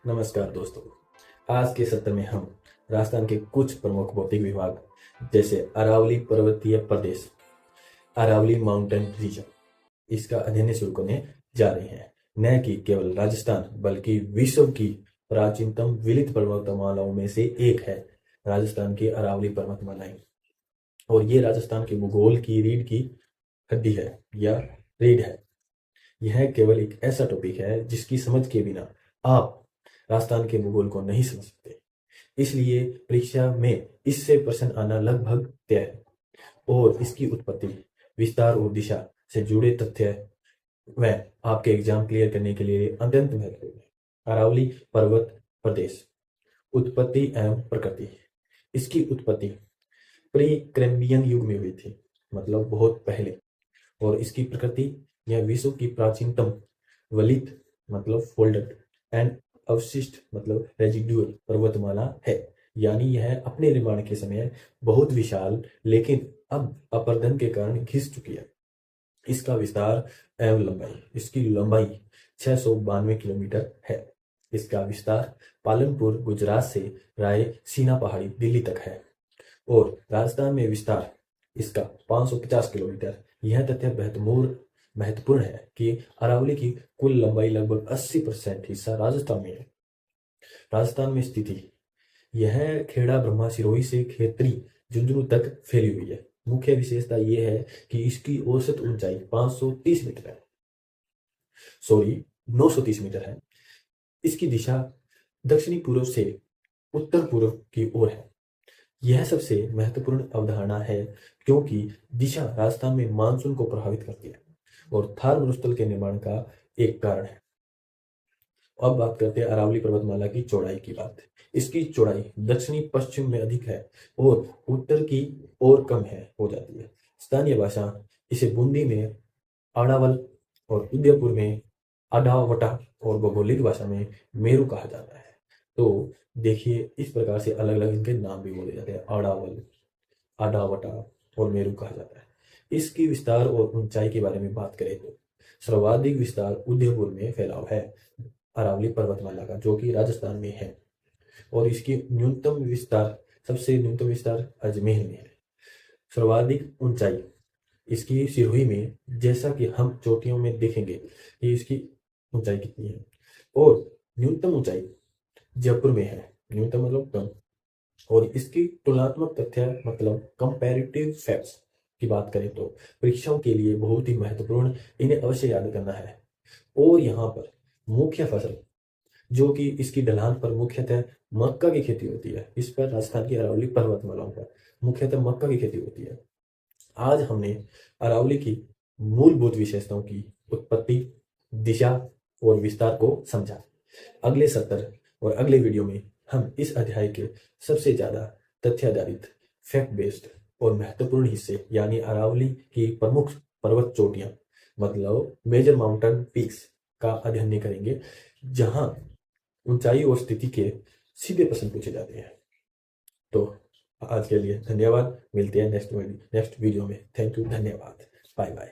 नमस्कार दोस्तों। आज के सत्र में हम राजस्थान के कुछ प्रमुख भौतिक विभाग जैसे अरावली पर्वतीय प्रदेश, अरावली माउंटेन रीजन, इसका अध्ययन शुरू करने जा रहे हैं। न कि केवल राजस्थान बल्कि विश्व की प्राचीनतम विलित पर्वतमालाओं में से एक है राजस्थान की अरावली पर्वतमालाएं। और ये राजस्थान के भूगोल की रीढ़ की हड्डी है या रीढ़ है। यह केवल एक ऐसा टॉपिक है जिसकी समझ के बिना आप राजस्थान के भूगोल को नहीं समझ सकते। इसलिए परीक्षा में इससे प्रश्न आना लगभग तय है। और इसकी उत्पत्ति, विस्तार और दिशा से जुड़े तथ्य व आपके एग्जाम क्लियर करने के लिए अत्यंत महत्वपूर्ण है। अरावली पर्वत प्रदेश, उत्पत्ति एवं प्रकृति। इसकी उत्पत्ति प्री कैम्ब्रियन युग में हुई थी, मतलब बहुत पहले। और इसकी प्रकृति, यह विश्व की प्राचीनतम वलित मतलब फोल्डेड एंड अवशिष्ट मतलब रेजिडुअल पर्वतमाला है। यानी यह अपने निर्माण के समय बहुत विशाल लेकिन अब अपरदन के कारण घिस चुकी है। इसका विस्तार एवं लंबाई, इसकी लंबाई 692 किलोमीटर है। इसका विस्तार पालनपुर गुजरात से रायसीना पहाड़ी दिल्ली तक है। और राजस्थान में विस्तार इसका 550 किलोमीटर। यह तथ्य महत्वपूर्ण है कि अरावली की कुल लंबाई लगभग 80% हिस्सा राजस्थान में है। राजस्थान में स्थिति यह खेड़ा ब्रह्मा सिरोही से खेतरी झुंझुनू तक फैली हुई है। मुख्य विशेषता यह है कि इसकी औसत ऊंचाई 530 मीटर है, 930 मीटर है। इसकी दिशा दक्षिणी पूर्व से उत्तर पूर्व की ओर है। यह सबसे महत्वपूर्ण अवधारणा है क्योंकि दिशा राजस्थान में मानसून को प्रभावित करती है और थार मरुस्थल के निर्माण का एक कारण है। अब बात करते हैं अरावली पर्वतमाला की चौड़ाई की बात। इसकी चौड़ाई दक्षिणी पश्चिम में अधिक है और उत्तर की ओर कम हो जाती है। स्थानीय भाषा इसे बूंदी में आड़ावल और उदयपुर में आडावटा और भौगोलिक भाषा में मेरू कहा जाता है। तो देखिए, इस प्रकार से अलग अलग इनके नाम भी बोले जाते हैं। आड़ावल, आडावटा और मेरू कहा जाता है। इसकी विस्तार और ऊंचाई के बारे में बात करें तो सर्वाधिक विस्तार उदयपुर में फैलाव है अरावली पर्वतमाला का, जो कि राजस्थान में है। और इसकी सबसे न्यूनतम विस्तार अजमेर में है। सर्वाधिक ऊंचाई इसकी सिरोही में, जैसा कि हम चोटियों में देखेंगे कि इसकी ऊंचाई कितनी है। और न्यूनतम ऊंचाई जयपुर में है, न्यूनतम मतलब कम। और इसकी तुलनात्मक तथ्य मतलब कंपैरेटिव फैक्ट्स की बात करें तो परीक्षाओं के लिए बहुत ही महत्वपूर्ण, इन्हें अवश्य याद करना है। और यहाँ पर मुख्य फसल जो कि इसकी ढलान पर मुख्यतः मक्का की खेती होती है। इस पर राजस्थान की अरावली पर्वतमालाओं पर मुख्यतः मक्का की खेती होती है। आज हमने अरावली की मूलभूत विशेषताओं की उत्पत्ति, दिशा और विस्तार को समझा। अगले सत्र और अगले वीडियो में हम इस अध्याय के सबसे ज्यादा तथ्य आधारित, फैक्ट बेस्ड और महत्वपूर्ण हिस्से यानी अरावली की प्रमुख पर्वत चोटियां मतलब मेजर माउंटेन पीक्स का अध्ययन करेंगे, जहां ऊंचाई और स्थिति के सीधे प्रश्न पूछे जाते हैं। तो आज के लिए धन्यवाद। मिलते हैं नेक्स्ट वीडियो में। थैंक यू, धन्यवाद, बाय बाय।